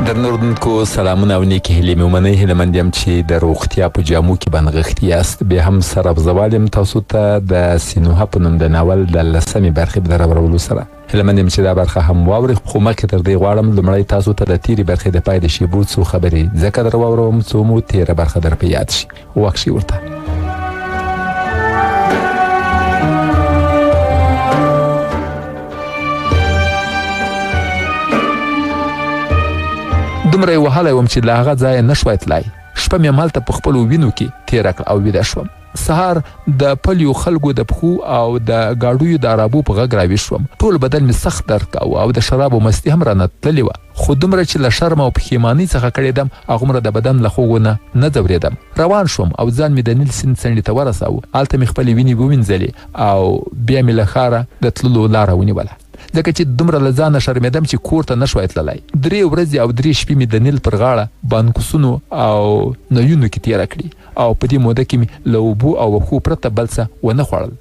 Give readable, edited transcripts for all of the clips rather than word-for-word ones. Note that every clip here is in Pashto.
درنو اردوونکو سلامونه او نیکې هیلې مې ومنئ. هیلهمند یم چې د روغتیا په جامو کې به نغښتي یاست. بیا هم سر افزوال یم تاسو ته د سینوها په نوم د ناول د 10مې برخې په دربارولو سره. هیلهمند یم چې دا برخه هم واورئ، خو مخکې تر دې غواړم لومړی تاسو ته د تېرې برخې د پای د شیبو څو خبرې ځکه در واوروم څو مو تېره برخه در په یاد شي. وکشي ورته. دومره یې وهلی وم چې له هغه ځایه نه شوی تلای. شپه مې همالته په خپلو وینو کې تېره کړه او ویده شوم. سهار د پلیو خلکو د پښو او د ګاډیو د عرابو په غږ راویښ شوم. ټول بدن مې سخت درد کاوه او د شرابو مستي هم رانه تللې وه، خو دومره چې له شرم او پښیمانۍ څخه کړېدم هغومره د بدن له خوږو نه ځورېدم. روان شوم او ځان مې د نیل سیند څنډې ته ورساوه. هلته مې خپلې وینې ووینځلې او بیا مې له ښاره د تللو لاره ونیوله، ځکه چې دومره له ځانه شرمېدم چې کور ته نه شوی تللی. 3 ورځې او 3 شپې مې د نیل پر غاړه بانکسونو او نویونو کې تېره کړي او په دې موده کې مې له اوبو او وښو پرته بل څه ونه خوړل.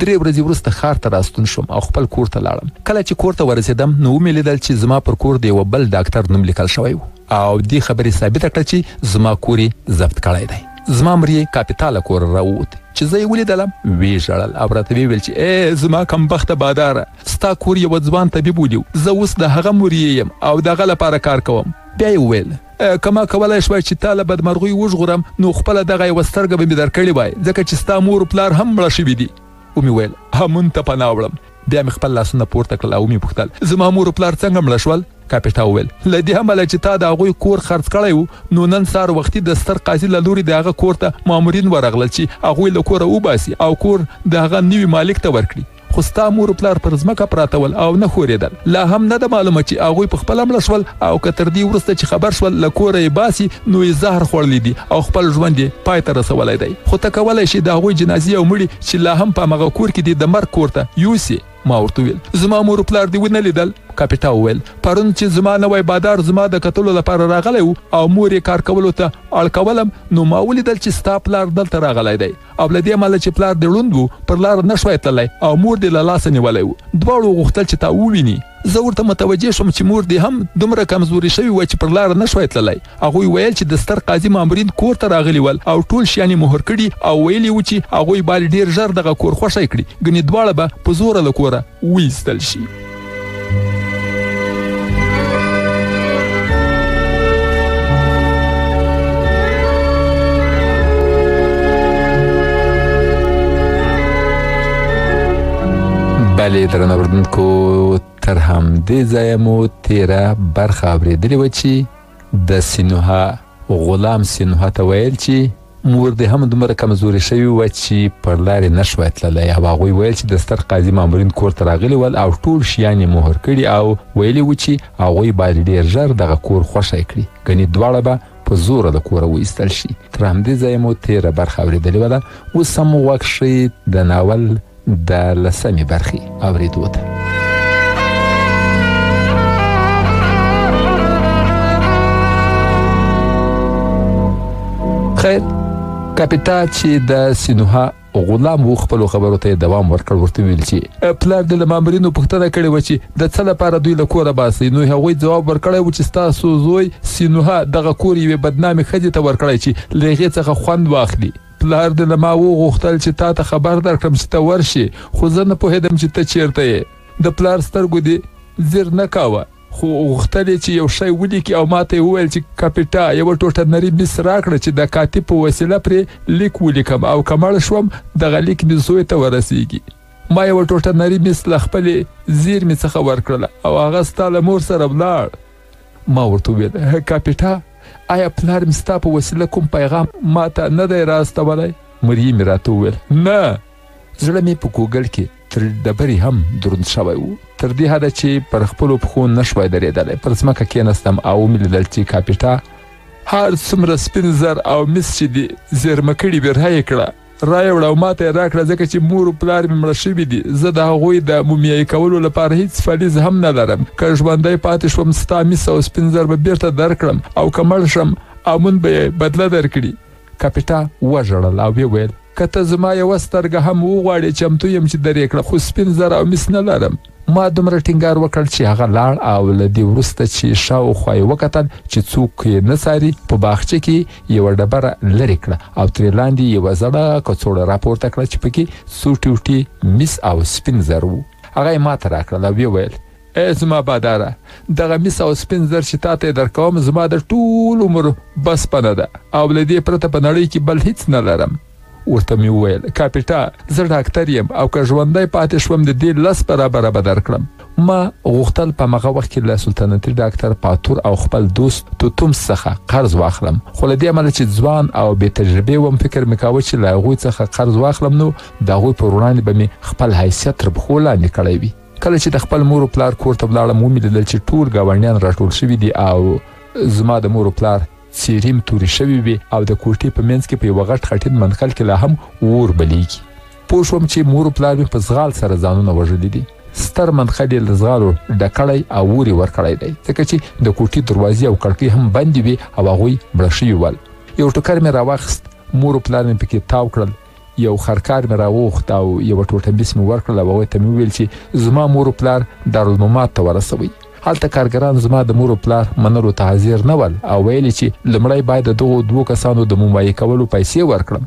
3 ورځې وروسته ښار ته راستون شوم او خپل کور ته لاړم. کله چې کور ته ورسېدم نو ومې لیدل چې زما پر کور د یوه بل ډاکټر نوم لیکل شوی و او دې خبرې ثابته کړه چې زما کور یې ضبط کړی دی. زما مر یې کاپیتاله کور راووت. چې زه یې ولیدلم ویې ژړل او راته ویې ویل چې زما کمبخته باداره، ستا کور یوه ځوان طبیب ونیو، زه اوس د هغه مور یم او د هغه لپاره کار کوم. بیا یې وویل که ما کولی شوی چې تا له بدمرغیو وژغورم نو خپله دغه یوه سترګه به مې درکړې وای، ځکه چې ستا مور و پلار هم مړه شوي دي. ومې ویل همون ته پناه وړم. بیا مې خپل لاسونه پورته کړل او مې پوښتل زما مور و پلار څنګه مړه شول؟ کاپیټا وویل له دې امله چې تا د هغوی کور خرڅ کړی و نو نن سهار وختي د ستر قاضي له لورې د هغه کور ته مامورین ورغلل چې هغوی له کوره وباسي او کور د هغه نوي مالک ته ورکړي. خو ستا مور و پلار پر ځمکه پراته ول او نه ښورېدل. لا هم نه ده معلومه چې هغوی په خپله مړه شول او که تر دې وروسته چې خبر شول له کوره یې باسي نو یې زهر خوړلی دي او خپل ژوند یې پای ته رسولی دی. خو ته کولی شي د هغوی جنازې او مړي چې لا هم په همغه کور کې دي د مرګ کور ته یوسي. ما ورته ویل زما مور و پلار دې ونه لیدل؟ کاپیټا وویل پرون چې زما نوی بادار زما د کتلو لپاره راغلی و او مور یې کار کولو ته اړ کولم نو ما ولیدل چې ستا پلار دلته راغلی دی او له دې امله چې پلار دې ړوند و پر لاره نه شوی تللی او مور دې له لاسه نیولی و. دواړو غوښتل چې تا وویني. زه ورته متوجه شوم چې مور دې هم دومره کمزوري شوې وه چې پر لاره نه شوی تللی. هغوی ویل چې د ستر قاضي مامورین کور ته راغلي ول او ټول شیان یې مهر کړي او ویلي و چې هغوی باید ډېر ژر دغه کور خوښی کړي، ګنې دواړه به په زوره له کوره وایستل شي. بلې درنو اورېدونکو تر همدې ځایه مو تېره برخه اورېدلې وه چې د سینوها غلام سینوها ته ویل چې مور دې هم دومره کمزورې شوې وه چې پر لارې نه شوی تللی او هغوی ویل چې د ستر قاضي مامورین کور ته راغلي ول او ټول شیان یې مهر کړي او ویلي و چې هغوی باید ډېر ژر دغه کور خوښی کړي، ګنې دواړه به په زوره له کوره وایستل شي. تر همدې ځایه مو تېره برخه اورېدلې وله. اوس هم غوږ شئ د ناول د 10مې برخې اورېدو ته. خیر کاپیټا چې د سینوها غلام و خپلو خبرو ته دوام ورکړ. ورته ویل چې پلار دې له مامورینو پوښتنه کړې وه چې د څه لپاره دوی له کوره باسئ نو هغوی ځواب ورکړی و چې ستاسو زوی سینوها دغه کور یوې بدنامې ښځې ته ورکړی چې له هغې څخه خوند واخلي. پلار دې له ما وغوښتل چې تا ته خبر درکړم چې ته ورشې، خو زه نه پوهېدم چې ته چېرته یې. د پلار سترګو دې زیر نه کاوه، خو غوښتل یې چې یو شی ولیکي او ما ته یې وویل چې کاپیټا یوه ټوټه نري میس راکړه چې د کاتب په وسیله پرې لیک ولیکم او که مړ شوم دغه لیک مې زوی ته ورسیږي. ما یوه ټوټه نري میس له خپلې زیرمې څخه ورکړله او هغه ستا له مور سره ولاړ. ما ورته وویل کاپیټا آیا پلار مې ستا په وسیله کوم پیغام ما ته نه دی راستولی؟ مریم مې راته وویل نه. زړه مې په کوګل کې تر ډبرې هم دروند شوی و، تر دې حده چې پر خپلو پښو نه شوی درېدلی. پر ځمکه کېناستم او ومې لیدل چې کاپیټا هر څومره سپین زر او مس چې دي زیرمه کړي بیرها یې کړه رایې وړه او ما ته یې راکړه، ځکه چې مور و پلار مې مړه شوي دي. زه د هغوی د مومیایي کولو لپاره هیڅ فلیز هم نه لرم. که ژوندی پاتې شوم ستا مس او سپین زر به بیرته درکړم او که مړ شم امون به یې بدله درکړي. کاپیټا وژړل او ویې ویل که ته زما یوه سترګه هم وغواړې چمتو یم چې درې کړه، خو سپین زر او مس نه لرم. ما دومره ټینګار وکړ چې هغه لاړ او له دې وروسته چې شاوخوا یې وکتل چې څوک یې نه څاري په باغچه کې یوه ډبره لرې کړه او ترې لاندې یوه زړه کڅوړه راپورته کړه چې پکې څو ټوټې مس او سپین زر وو. هغه یې ماته راکړل او ویې ویل ای زما باداره دغه مس او سپین زر چې تا ته یې درکوم زما د ټول عمر بس پنه ده او له دې پرته په نړۍ کې بل هیڅ نه لرم. ورته مې وویل کاپیټا زه ډاکټر یم او که ژوندی پاتې شوم د دې 10 برابره به درکړم. ما غوښتل په هغه وخت کې له سلطنتي ډاکټر پاتور او خپل دوست توتم څخه قرض واخلم، خو له دې امله چې ځوان او بې تجربې وم فکر مې کاوه چې له هغوی څخه قرض واخلم نو د هغوی پر وړاندې به مې خپل حیثیت تر پښو لاندې کړی وي. کله چې د خپل مور و پلار کور ته ولاړم ومې لیدل چې ټول ګاونډیان راټول شوي دي او زما د مور و پلار څیرې تورې شوي وي او د کوټې په منځ کې په یوه غټ خټین منقل کې لا هم اور بلیږي. پوه شوم چې مور و پلار مې په زغال سره ځانونه وژلي دي. ستر منقل یې له زغالو ډکړی او اور یې ورکړی دی ځکه چې د کوټې دروازې او کړکۍ هم بندې وي او هغوی مړه شوي ول. یو ټوکر مې راواخیست، مور و پلار مې پکې تاو کړل، یو خرکار مې راوغوښت او یوه ټوټه مس مې ورکړل او هغوی ته مې وویل چې زما مور و پلار دارالممات ته ورسوئ. هلته کارګران زما د مور و پلار منلو ته حاضر نه ول او ویل چې لومړی باید د دغو 2 کسانو د مومیایي کولو پیسې ورکړم.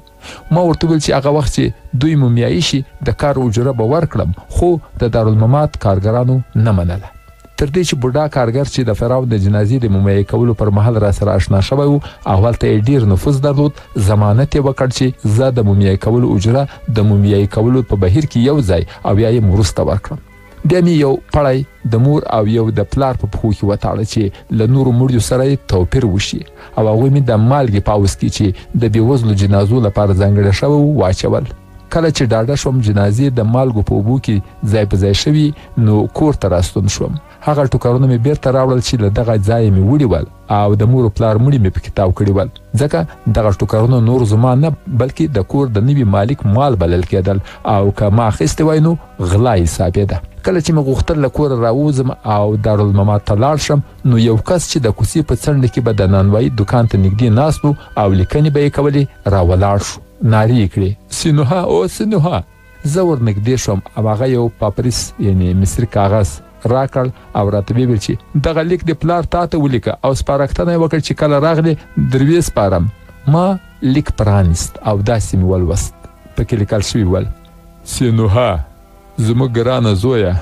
ما ورته وویل چې هغه وخت چې دوی مومیایي شي د کار اجره به ورکړم، خو د دارالممات کارګرانو نه منله. تر دې چې بوډا کارګر چې د فرعون د جنازې د مومیایي کولو پر مهال را سره اشنا شوی و او هلته یې ډیر نفوذ درلود، ضمانت یې وکړ چې زه د مومیایي کولو اجره د مومیایي کولو په بهیر کې یو ځای او یا یې وروسته ورکړم. بیا مې یو پړی د مور او یو د پلار په پښو کې وتاړه چې له نورو مړیو سره یې توپیر وشي او هغوی مې د مالګې په حوض کې چې د بېوزلو جنازو لپاره ځانګړی شوی و واچول. کله چې ډاډه شوم جنازې د مالګو په اوبو کې ځای په ځای شوي نو کور ته راستون شوم. هغه ټوکرونه مې بیرته راوړل چې له دغه ځایه مې وړي ول او د مور و پلار مړي مې پکې تاو کړي ول ځکه دغه ټوکرونه نور زما نه بلکې د کور د نوي مالک مال بلل کېدل او که ما اخیستې وای نو غلا حسابېده. کله چې مې غوښتل له کوره راووځم او دارالممات ته لاړ شم نو یو کس چې د کوڅې په څنډه کې به د نانوایي دوکان ته نږدې ناست و او لیکنې به یې کولې راولاړ شو. نارې یې کړې سینوها او سینوها. زه ور نږدې شوم او هغه یو پاپریس یعنی مصري کاغذ راکړ او راته ویل چې دغه لیک د پلار تا ته ولیکه او سپارښتنه یې وکړه چې کله راغلی دروې سپارم. ما لیک پرانیست او داسې مې ولوست. پکې لیکل شوي ول سینوها زموږ ګرانه زویه،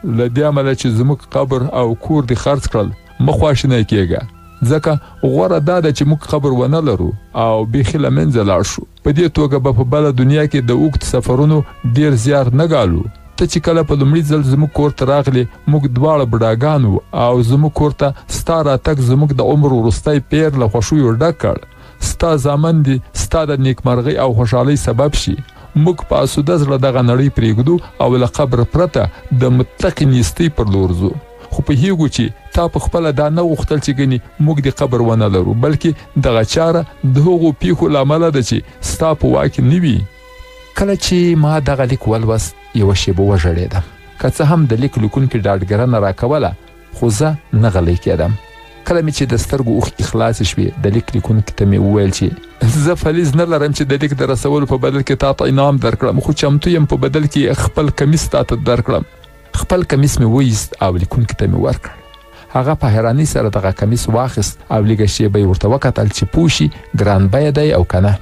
له دې امله چې زموږ قبر او کور دې خرڅ کړل مه خواشینی کېږه ځکه غوره دا ده چې موږ قبر ونه لرو او بیخي له منځه لاړ شو. په دې توګه به په بله دنیا کې د اوږد سفرونو ډیر زیار نه ګالو. ته چې کله په لومړي ځل زموږ کور ته راغلې موږ دواړه بوډاګان وو او زموږ کور ته ستا راتګ زموږ د عمر وروستی پیر له خوښیو ډک کړ. ستا زامن دي ستا د نیکمرغۍ او خوشحالۍ سبب شي. موږ په اسوده زړه دغه نړۍ پرېږدو او له قبر پرته د مطلقې نیستۍ پر لور ځو. خو په هیګو چې تا په خپله دا نه غوښتل چې ګنې موږ د قبر ونه لرو بلکې دغه چاره د هغو پیښو له امله ده چې ستا په واک کې نه وي. کله چې ما دغه لیک ولوست یوه شیبه وژړېدم. که څه هم د لیک لیکونکي ډاډګرنه راکوله خو زه نه غلی کېدم. کله مې چې د سترګو اوښکې خلاصې شوې د لیک لیکونکي ته مې وویل چې زه فلیز نه لرم چې د لیک د رسولو په بدل کې تا ته انعام درکړم، خو چمتو یم په بدل کې خپل کمیس تا ته درکړم. خپل کمیس مې وایست او لیکونکي ته مې ورکړ. هغه په حیرانۍ سره دغه کمیس واخیست او لږه شیبه یې ورته وکتل چې پوه شي ګران بیه دی او که نه.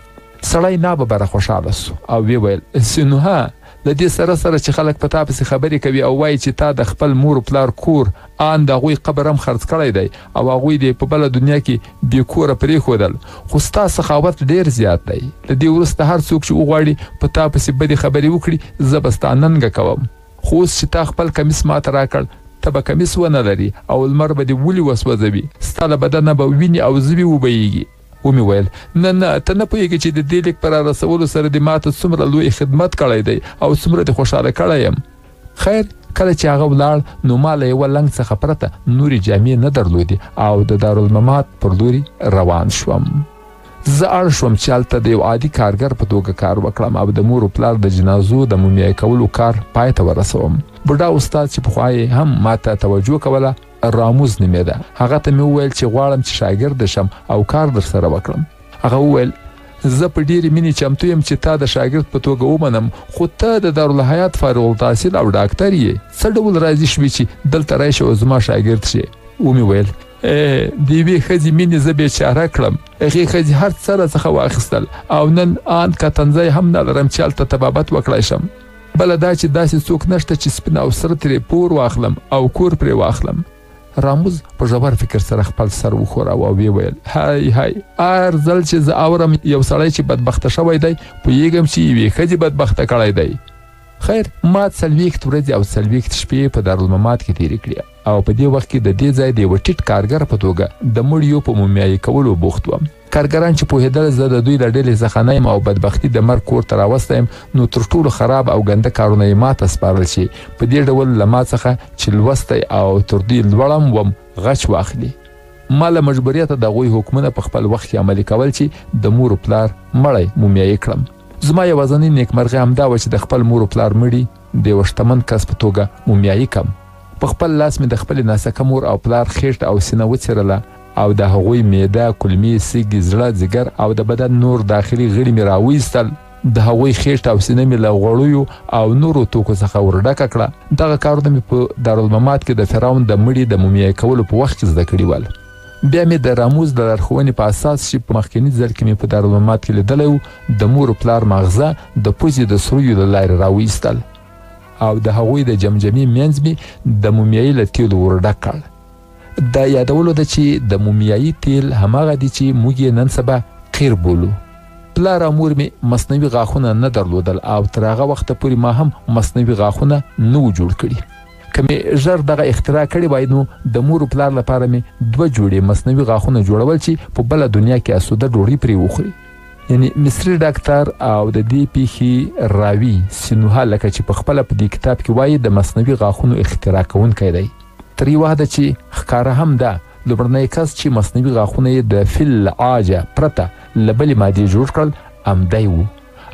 سړی ناببره خوشحاله سو او ویې ویل سینوها له دې سره سره چې خلک په تا پسې خبرې کوي او وایي چې تا د خپل مور و پلار کور ان د هغوی قبر هم خرڅ کړی دی او هغوی دې په بله دنیا کې بې کوره پرېښودل، خو ستا سخاوت ډېر زیات دی. له دې وروسته هر څوک چې وغواړي په تا پسې بدې خبرې وکړي زه به ستا ننګه کوم. خو اوس چې تا خپل کمیس ماته راکړ ته به کمیس ونه لري او لمر به دې ولې وسوځوي، ستا له بدنه به وینې او زوی وبهیږي. ومې ویل نه ته نه پوهېږې چې د دې لیک په رارسولو سره دې ماته څومره لوی خدمت کړی دی او څومره دې خوشحاله کړی یم. خیر کله چې هغه ولاړ نو ما له یوه لنګ څخه پرته نورې جامې نه درلودې او د دارالممات پر لوري روان شوم. زه اړ شوم چې هلته د یو عادي کارګر په توګه کار وکړم او د مور و پلار د جنازو د مومیایي کولو کار پای ته ورسوم. بوډا استاد چې پخوا یې هم ماته توجه کوله راموز نومېده. هغه ته مې وویل چې غواړم چې شاګرد شم او کار در سره وکړم. هغه وویل زه په ډېرې مینې چمتو یم چې تا د شاګرد په توګه ومنم، خو ته د دارالحیات فارغ التحصیل او ډاکټر یې، څه ډول راضي شوې چې دلته راشې او زما شاګرد شې؟ ومې ویل د یوې ښځې مینې زه بېچاره کړم، هغې ښځې هر څه راڅخه واخیستل او نن آن کتنځی هم نه لرم چې هلته طبابت وکړی شم. بله دا چې داسې څوک نشته چې سپین او سره ترې پور واخلم او کور پرې واخلم. راموز په ژور فکر سره خپل سر وښوراوه او ویې ویل های هر ځل چې زه اورم یو سړی چې بدبخته شوی دی پوهېږم چې یوې ښځې بدبخته کړی دی. خیر ما 40 ورځې او 40 شپې په دارالممات کې تېرې کړې او په دې وخت کې د دې ځای د یوه ټیټ کارګر په توګه د مړیو په مومیایي کولو بوخت وم. کارګران چې پوهېدل زه د دوی له ډلې څخه نه یم او بدبختي د مرګ کور ته راوستی یم، نو تر ټولو خراب او ګنده کارونه یې ما ته سپارل شي، په دې ډول له ما څخه چې لوستی او تر دوی لوړم وم غچ واخلي. ما له مجبوریته د هغوی حکمونه په خپل وخت کې عملي کول چې د مور و پلار مړی مومیایي کړم. زما یوازینۍ نیکمرغي همدا وه چې د خپل مور و پلار مړي د یوه شتمن کس په توګه مومیایي کړم. په خپل لاس مې د خپلې ناسکه مور او پلار خېټه او سینه وڅېرله او د هغوی معده، کولمې، سږي، زړه، ځیګر او د بدن نور داخلي غړي مې راویستل. د هغوی خېټه او سینه مې له غوړیو او نورو توکو څخه ورډکه کړه. دغه کارونه مې په دارالممات کې د فرعون د مړي د مومیایي کولو په وخت کې زده کړي ول. بیا مې د راموز د لارښوونې په اساس چې په مخکیني ځل کې مې په دارالممات کې لیدلی و د مور و پلار ماغزه د پوزې د سوریو له لارې راویستل او د هغوی د جمجمې منځ مې د مومیایي له تیلو ورډک کړ. دا یادولو ده چې د مومیایي تیل هماغه دي چې موږ یې نن سبا قیر بولو. پلار او مور مې مصنوعي غاښونه نه درلودل او تر هغه وخته پورې ما هم مصنوعي غاښونه نه وو جوړ کړي. که مې ژر دغه اختراع کړې وای نو د مور و پلار لپاره مې 2 جوړې مصنوعي غاښونه جوړول چې په بله دنیا کې اسوده ډوډۍ پرې وخوري. یعنی مصري ډاکټر او د دې پیښې راوي سینوها لکه چې په خپله په دې کتاب کې وایي د مصنوعي غاښونو اختراع کوونکی دی. تر یوه حده چې ښکاره هم ده لومړنی کس چې مصنوعي غاښونه یې د فیل له عاجه پرته له بلې مادې جوړ کړل همدی و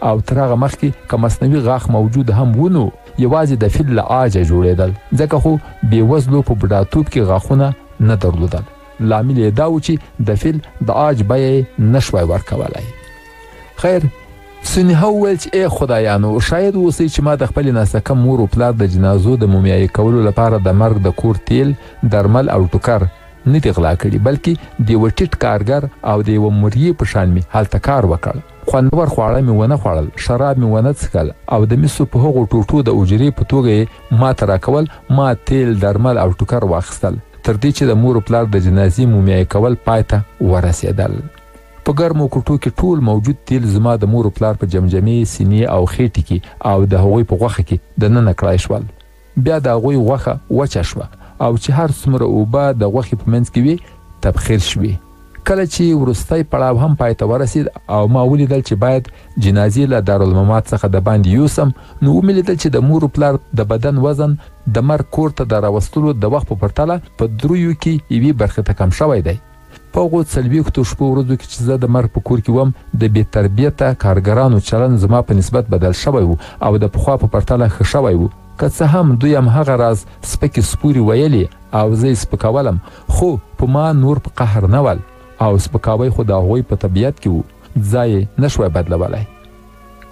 او تر هغه مخکې که مصنوعي غاښ موجود هم و نو یوازې د فیل له عاجه جوړېدل، ځکه خو بېوزلو په بوډاتوب کې غاښونه نه درلودل. لامل یې دا و چې د فیل د عاج بیه یې نه شوی ورکولی. خیر سنیها وویل چې ای خدایانو شاید اوسئ چې ما د خپلې ناسکه مور و پلار د جنازو د مومیایي کولو لپاره د مرګ د کور تیل، درمل او ټوکر نه دي غلا کړي، بلکې د یوه ټیټ کارګر او د یوه مریې په شان مې هلته کار وکړ. خوندور خواړه مې ونه خوړل، شراب مې ونه څښل او د مسو په هغو ټوټو د اجرې په توګه یې ما ته راکول. ما تیل، درمل او ټوکر واخیستل تر دې چې د مور و پلار د جنازې مومیایي کول پای ته ورسېدل. په ګرمو کوټو کې ټول موجود تیل زما د مور و پلار په جمجمې، سینې او خېټې کې او د هغوی په غوښه کې دننه کړای شول. بیا د هغوی غوښه وچه شوه او چې هر څومره اوبه د غوښې په منځ کې وي تبخیر شوې. کله چې وروستی پړاو هم پای ته ورسید او ما ولیدل چې باید جنازې له دارالممات څخه د باندې یوسم، نو ومې لیدل چې د مور و پلار د بدن وزن د مرګ کور ته د راوستلو د وخت په پرتله په 3 کې یوې برخې ته کم شوی دی. په هغو 40 شپو ورځو کې چې زه د مرګ په کور کې وم د بې تربیته کارګرانو چلند زما په نسبت بدل شوی و او د پخوا په پرتله ښه شوی و. که څه هم دوی هم هغه راز سپکې سپورې ویلې او زه یې سپکولم، خو په ما نور په قهر نه ول او سپکاوی خو د هغوی په طبیعت کې و، ځای یې نه شوی بدلولی.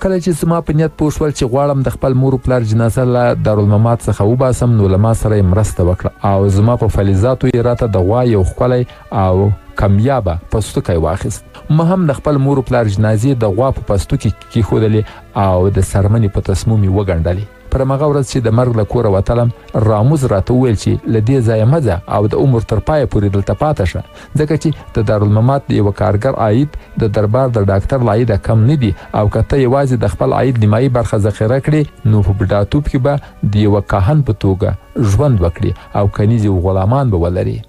کله چې زما په نیت پوه شول چې غواړم د خپل مور و پلار جنازه له دارالممات څخه وباسم، نو له ما سره یې مرسته وکړه او زما په فلزاتو یې راته د غوا یو ښکلی او کمیابه پستوکی واخیست. ما هم د خپل مور و پلار جنازې د غوا په پستوکي کېښودلې او د څرمنې په تسمو مې وګنډلې. پر همغه ورځ چې د مرګ له کوره وتلم، راموز راته وویل چې له دې ځایه مه ځه او د عمر تر پایه پورې دلته پاته شه، ځکه چې د دارالممات د یوه کارګر عاید د دربار د ډاکټر له عایده کم نه دي او که ته یوازې د خپل عاید نیمایي برخه ذخیره کړې نو په بوډاتوب کې به د یوه کاهن په توګه ژوند وکړي او کنیزې و غلامان به ولري.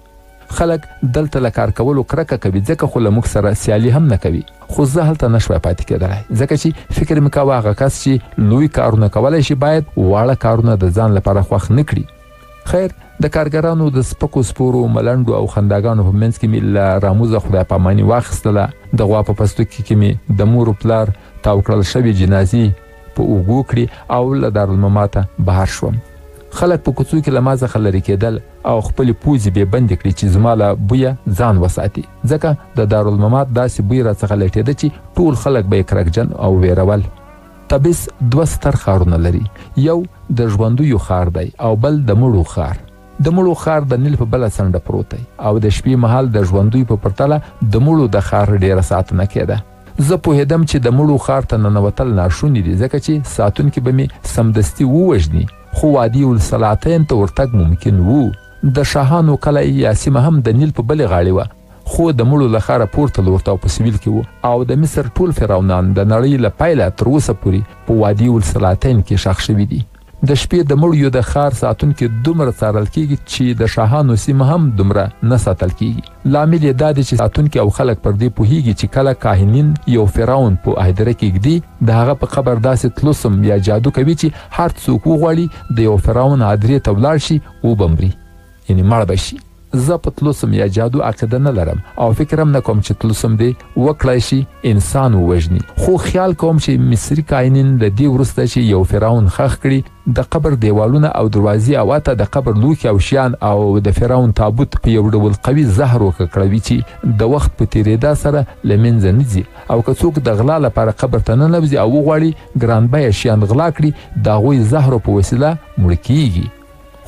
خلک دلته له کار کولو کرکه کوي، ځکه خو له موږ سره سیالي هم نه کوي. خو زه هلته نه شوی پاتې کېدلی، ځکه چې فکر مې کاوه هغه کس چې لوی کارونه کولی شي باید واړه کارونه د ځان لپاره خوښ نه کړي. خیر د کارګرانو د سپکو سپورو، ملنډو او خنداګانو په منځ کې مې له راموزه خدای پاماني واخیستله. د غوا په پستوکي کې مې د مور و پلار تاو کړل شوې جنازې په اوږو کړې او له دارالمماته بهر شوم. خلک په کوڅو کې له ما څخه لرې کېدل او خپلې پوزې بې بندې کړې چې زما له بویه ځان وساتي، ځکه د دارالممات داسې بوی راڅخه لټېده چې ټول خلک به یې کرکجن او ویرول. تبس 2 ستر ښارونه لري، یو د ژوندیو ښار دی او بل د مړو ښار. د مړو ښار د نیل په بله څنډه پروت دی او د شپې مهال د ژوندیو په پرتله د مړو د ښار ډېره ساتنه کېده. زه پوهېدم چې د مړو ښار ته ننوتل ناشوني دي، ځکه چې ساتونکي به مې سمدستي ووژني، خو وادي الصلاتین ته ورتګ ممکن وو. د شاهانو کلی یا سیمه هم د نیل په بلې غاړې وه، خو د مړو له ښاره پورته لورته او په سویل کې وو او د مصر ټول فرعونان د نړۍ له پیله تر اوسه پورې په وادي الصلاتین کې ښخ شوي دي. د شپې د مړیو د ښار ساتونکي دومره څارل کېږي چې د شاهانو سیمه هم دومره نه ساتل کېږي. لامل یې دا دی چې ساتونکي او خلک پر دې پوهېږي چې کله کاهنین یو فرعون په هدیره کې ږدي، د هغه په قبر داسې تلسم یا جادو کوي چې هر څوک وغواړي د یو فرعون هدیرې ته ولاړ شي وبمري، یعنې مړ به شي. زه په تلسم یا جادو عقیده نه لرم او فکر هم نه کوم چې تلسم دی وکړای شي انسان ووژني، خو خیال کوم چې مصري کاهنین له دې وروسته چې یو فرعون ښخ کړي د قبر دیوالونه او دروازې او حتی د قبر لوښي او شیان او د فرعون تابوت په یو ډول قوي زهر وککړوي چې د وخت په تېرېدا سره له منځه نه ځي، او که څوک د غلا لپاره قبر ته ننوځي او وغواړي ګرانبیه شیان غلا کړي، د هغوی زهرو په وسیله مړه کیږي.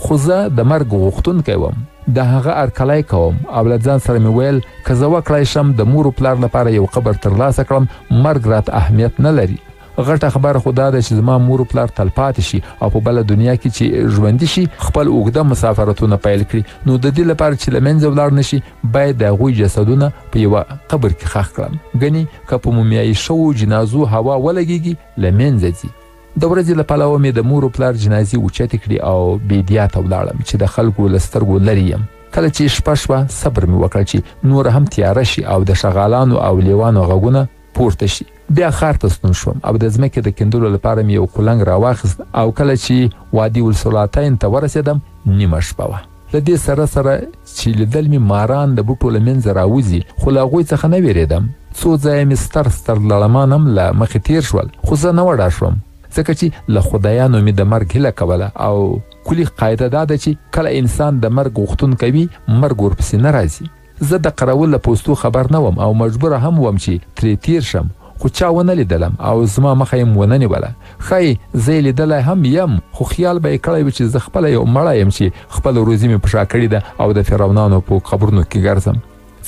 خو زه د مرګ غوښتونکی وم، د هغه هرکلی کوم او له ځان سره مې ویل که زه وکړای شم د مور و پلار لپاره یو قبر ترلاسه کړم، مرګ راته اهمیت نه لري. غټه خبره خو دا ده چې زما مور و پلار تلپاتې شي او په بله دنیا کې چې ژوندي شي خپل اوږده مسافرتونه پیل کړي، نو د دې لپاره چې له منځه ولاړ نه شي باید د هغوی جسدونه په یوه قبر کې ښخ کړم. ګنې که په مومیایي شوو جنازو هوا ولګېږي له منځه ځي. د ورځې له پلوه مې د مور و پلار جنازې اوچتې کړي او بیدیا ته ولاړم چې د خلکو له سترګو لرې یم. کله چې شپه شوه صبر مې وکړ چې نوره هم تیاره شي او د شغالانو او لیوانو غږونه پورته شي. بیا ښار ته ستون شوم او د ځمکې د کیندلو لپاره مې یو کلنګ راواخیست او کله چې وادي الصلاتین ته ورسېدم نیمه شپه وه. له دې سره چې لیدل مې ماران د بوټو له منځه راوځي، خو له هغوی څخه نه وېرېدم. څو ځایه مې ستر لړمان هم له مخې تېر شول، خو زه نه وډار شوم ځکه چې له خدایانو مې د مرګ هیله کوله او کلي قاعده دا ده چې کله انسان د مرګ غوښتونکی وي مرګ ورپسې نه راځي. زه د قراول له پوستو خبر نه وم او مجبوره هم وم چې ترې تیر شم، خو چا ونه لیدلم او زما مخه یې ونه نیوله. ښایي زه یې لیدلی هم یم، خو خیال به یې کړی وي چې زه خپله یو مړی یم چې خپله روزي مې په شا کړې ده او د فرعونانو په قبرونو کې ګرځم.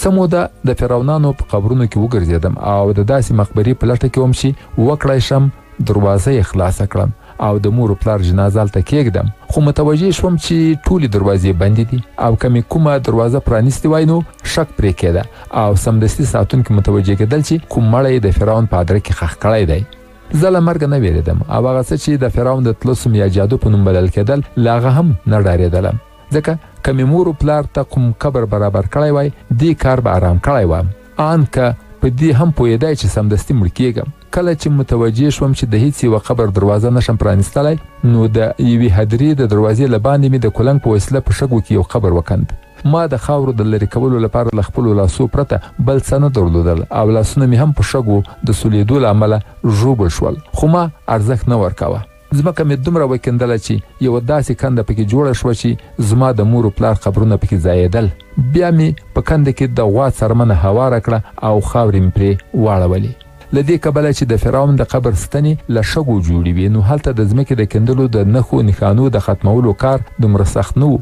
څه موده د فرعونانو په قبرونو کې وګرځېدم او د داسې مقبرې په لټه کې وم چې وکړی شم دروازه یې خلاصه کړم او د مور و پلار جنازه هلته کېږدم، خو متوجه شوم چې ټولې دروازې بندې دي او که مې کومه دروازه پرانیستې وای نو شک پرې کېده او سمدستي ساتونکي متوجه کېدل چې کوم مړی د فرعون په هدیره کې ښخ کړی دی. زه له مرګه نه وېرېدم او هغه څه چې د فرعون د تلسم یا جادو په نوم بدل کېدل له هغه هم نه ډارېدلم، ځکه که مې مور و پلار ته کوم قبر برابر کړی وای دې کار به ارام کړی وم، ان که په دې هم پوهېدی چې سمدستي مړ کېږم. کله چې متوجه شوم چې د هیڅ یوه قبر دروازه نشم پرانیستلی، نو د یوې هدیرې د دروازې له باندې مې د کلنګ په وسیله په شګو کې یو قبر وکند. ما د خاورو د لرې کولو لپاره له خپلو لاسو پرته بل څه نه درلودل او لاسونه مې هم په شګو د سولېدو له امله ژوبل شول، خو ما ارزښت نه ورکوه. ځمکه مې دومره وکیندله چې یوه داسې کنده پکې جوړه شوه چې زما د مور و پلار قبرونه پکې ځایېدل. بیا مې په کنده کې د غوا څرمنه هواره کړه او خاورې مې پرې واړولې. له دې کبله چې د فرعون د قبر ستنې له شګو جوړې وي، نو هلته د ځمکې د کیندلو د نښو نښانو د ختمولو کار دومره سخت نه و.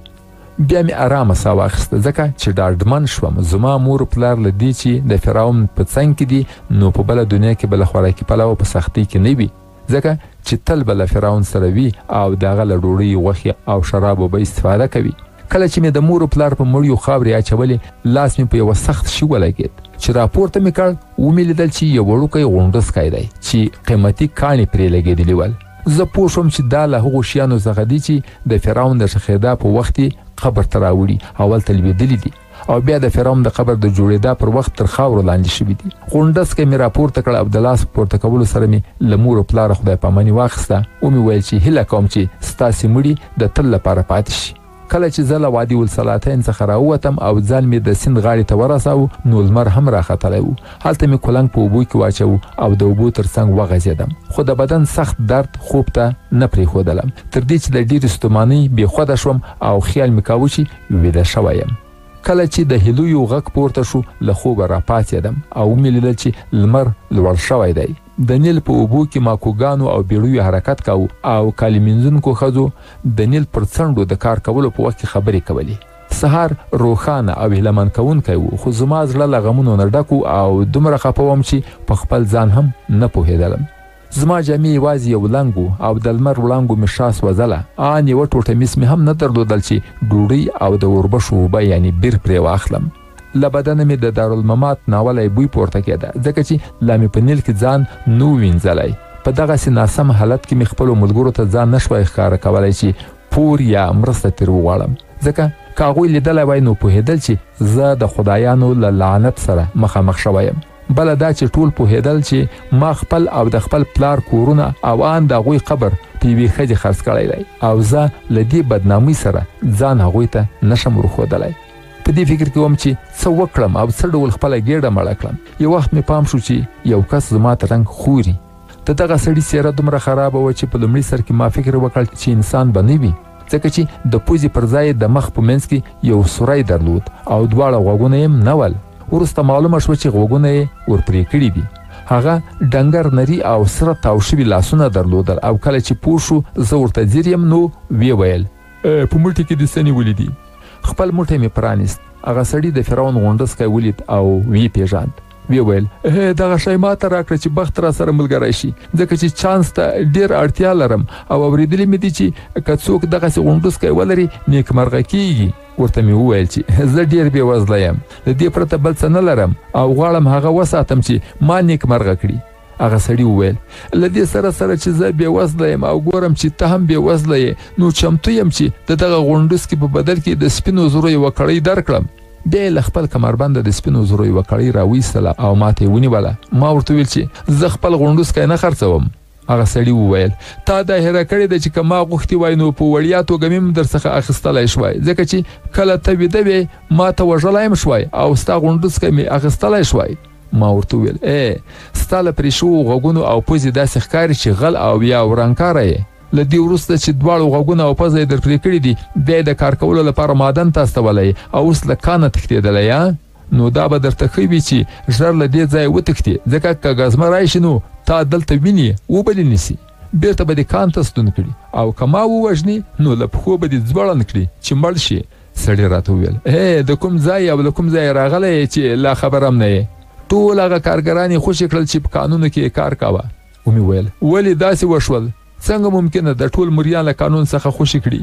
بیا مې ارامه ساه واخیسته ځکه چې ډاډمن شوم زما مور و پلار له دې چې د فرعون په څنګ کې دي نو په بله دنیا کې به له خوراکي پلوه په سختۍ کې نه وي، ځکه چې تل به له فرعون سره وي او د هغه له ډوډۍ، غوښې او شرابو به استفاده کوي. کله چې مې د مور و پلار په مړیو خاورې اچولې، لاس مې په یوه سخت شي ولګېد چې راپورته مې کړ، ومې لیدل چې یو وړوکی غونډسکی دی چې قیمتي کاڼي پرې لګېدلي ول. زه پوه شوم چې دا له هغو شیانو څخه دي چې د فرعون د ښخېدا په وخت یې قبر ته راوړي او هلته لوېدلي دي او بیا د فرعون د قبر د جوړېدا پر وخت تر خاورو لاندې شوي دي. غونډسکی مې راپورته کړ او د لاس په پورته کولو سره مې له مور و پلاره خدای پاماني واخیسته. ومې ویل چې هیله کوم چې ستاسې مړي د تل لپاره پاتې شي. کله چې زه له وادي الصلاتین څخه راووتم او ځان مې د سیند غاړې ته ورساوه نو لمر هم راختلی و. هلته مې کلنګ په اوبو کې واچوه او د اوبو تر څنګ وغځېدم، خو د بدن سخت درد خوب ته نه پرېښودلم تر دې چې د ډېرې ستومانۍ بېخوده شوم او خیال مې کاوه چې ویده شوی یم. کله چې د هیلویو غږ پورته شو له خوبه راپاڅېدم او ومې لیدل چې لمر لوړ شوی دی. د نیل په اوبو کې ماکوګانو او بیړیو حرکت کاوه او کالي مینځونکو ښځو د نیل پر څنډو د کار کولو په وخت کې خبرې کولې. سهار روښانه او هیلهمن کوونکی و، خو زما زړه له غمونو نه ډک و او دومره خفه وم چې په خپل ځان هم نه پوهېدلم. زما جامې یوازې یو لنګ و او د لمر وړانګو مې شا سوځله. ان یوه ټوټه مس مې هم نه درلودل چې ډوډۍ او د اوربشو اوبه یعنې بیر پرې واخلم. له بدنه مې د دارالممات ناولی بوی پورته کېده ځکه چې لا مې په نیل کې ځان نه و وینځلی. په دغسې ناسم حالت کې مې خپلو ملګرو ته ځان نه شوی ښکاره کولی چې پور یا مرسته ترې وغواړم، ځکه که هغوی لیدلی وای نو پوهېدل چې زه د خدایانو له لعنت سره مخامخ شوی یم. بله دا چې ټول پوهېدل چې ما خپل او د خپل پلار کورونه او ان د هغوی قبر په یوې ښځې خرڅ کړی دی او زه له دې بدنامۍ سره ځان هغوی ته نشم ورښودلی. په دې فکر کې وم چې څه وکړم او څه ډول خپله ګېډه مړه کړم. یو وخت مې پام شو چې یو کس زما ته رنګ خوري. د دغه سړي څېره دومره خرابه وه چې په لومړي سر کې ما فکر وکړ چې انسان به نه وي، ځکه چې د پوزې پر ځای د مخ په منځ کې یو سوری درلود او دواړه غوږونه یې نه ول. وروسته معلومه شوه چې غوږونه یې ورپرې کړي دي. هغه ډنګر نري او سره تاو شوي لاسونه درلودل او کله چې پوه شو زه ورته ځیر یم نو ویې ویل په موټي کې دې څه نیولي دي؟ خپل موټی مې پرانیست. هغه سړي د فرعون غونډسکی ولید او ویې پېژاند. ویې ویل دغه شی ماته راکړه چې بخت را سره ملګری شي، ځکه چې چانس ته ډېر اړتیا لرم او اورېدلي مې دي چې که څوک دغسې غونډسکی ولري نیکمرغه کیږي. ورته مې وویل چې زه ډېر بېوزله یم، د دې پرته بل څه نه لرم او غواړم هغه وساتم چې ما نیکمرغه کړي. هغه سړي وویل له دې سره سره چې زه بېوزله یم او ګورم چې ته هم بېوزله یې نو چمتو یم چې د دغه غونډسکي په بدل کې د سپینو زرو یوه کړۍ درکړم. بیا یې له خپل کمربنده د سپینو زرو یوه کړۍ راویستله او ما ته یې ونیوله. ما ورته ویل چې زه خپل غونډسکی نه خرڅوم. هغه سړي وویل تا دا هیره کړې ده چې که ما غوښتي وای نو په وړیا توګه مې هم درڅخه اخیستلی شوی، ځکه چې کله ته ویده وې ما ته وژلی هم شوی او ستا غونډسکی مې اخیستلی شوی. ما ورته وویل ستا له پرې شوو غوږونو او پوزې داسې ښکاري چې غل او یا ورانکاره یې. له دې وروسته چې دواړو غوږونه او پزه یې در پرې کړي دي بیا یې د کار کولو لپاره معدن ته استولی او اوس له کانه تښتېدلی. نو دا به درته ښه وي چې ژر له دې ځایه وتښتې، ځکه که ګزمه راشي نو تا دلته ویني وبلې نیسي، بیرته به دې کان ته ستون کړي او که ما ووژني نو له پښو به دې ځوړند کړي چې مړ شي. سړي راته وویل د کوم ځای او له کوم ځایه راغلی یې چې لا خبر هم نه یې؟ ټول هغه کارګران یې خوشې کړل چې په کانونو کې یې کار کوه. ومې ویل ولې داسې وشول؟ څنګه ممکنه د ټول مریان له قانون څخه خوشې کړي؟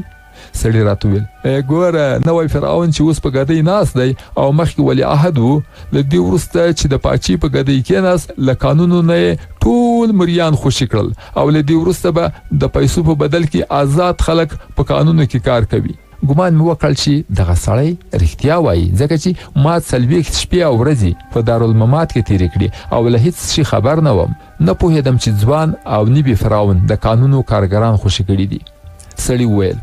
سړي راته ویل ګوره نوی فرعون چې اوس په ګدۍ ناست دی او مخکې ولیعهد و، له دې وروسته چې د پاچي په ګدۍ کېناست له قانونو نه یې ټول مریان خوشې کړل او له دې وروسته به د پیسو په بدل کې آزاد خلک په قانونو کې کار کوي. ګمان مې وکړل چې دغه سړی رښتیا وایي، ځکه چې ما 40 شپې او ورځې په دارالممات کې تېرې کړي او له هیڅ شي خبر نه وم. نه پوهېدم چې ځوان او نوي فرعون د قانونو کارګران خوشې کړي دي. سړي وویل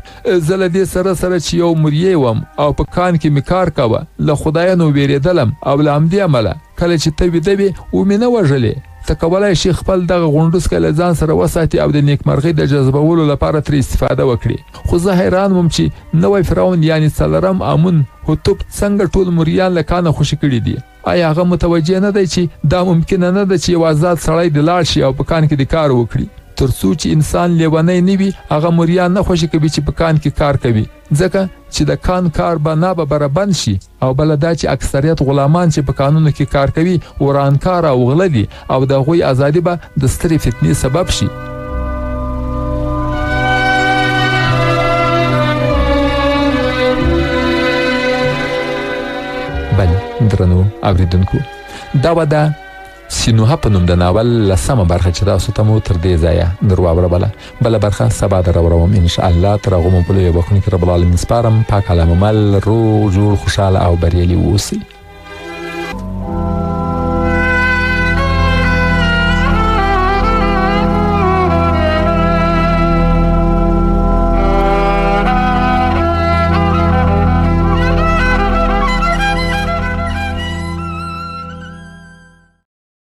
زه له دې سره سره چې یو مریی وم او په کان کې مې کار کوه له خدایانو ویرېدلم او له همدې امله کله چې ته ویده وې ومې نه وژلې. ته کولی شي خپل دغه غونډسکی له ځان سره وساتي او د نیکمرغۍ د جذبولو لپاره ترې استفاده وکړي. خو زه حیران وم چې نوی فرعون یعنې څلرم امون هوتوب څنګه ټول مریان له کانه خوشې کړي دي. آیا هغه متوجه نه دی چې دا ممکنه نه ده چې یو آزاد سړی د لاړ شي او په کان کې د کار وکړي؟ تر څو چې انسان لیونی نه وي هغه مریان نه خوشې کوي چې په کان کې کار کوي، ځکه چې د کان کار به ناببره بند شي. او بله دا چې اکثریت غلامان چې په کانونو کې کار کوي ورانکار او غله دي او د هغوی ازادي به د سترې فتنې سبب شي. بله درنو اوریدونکو، دا به د سینوها په نوم د ناول 10مه برخه چې تاسو ته مو تر دې ځایه در واوروله. بله برخه سبا در اورم انشاءالله. تر هغو مو بلو یو بخښونکي رب العالمین سپارم. پاک علامه مل روغ جوړ خوشحاله او بریالي واوسئ.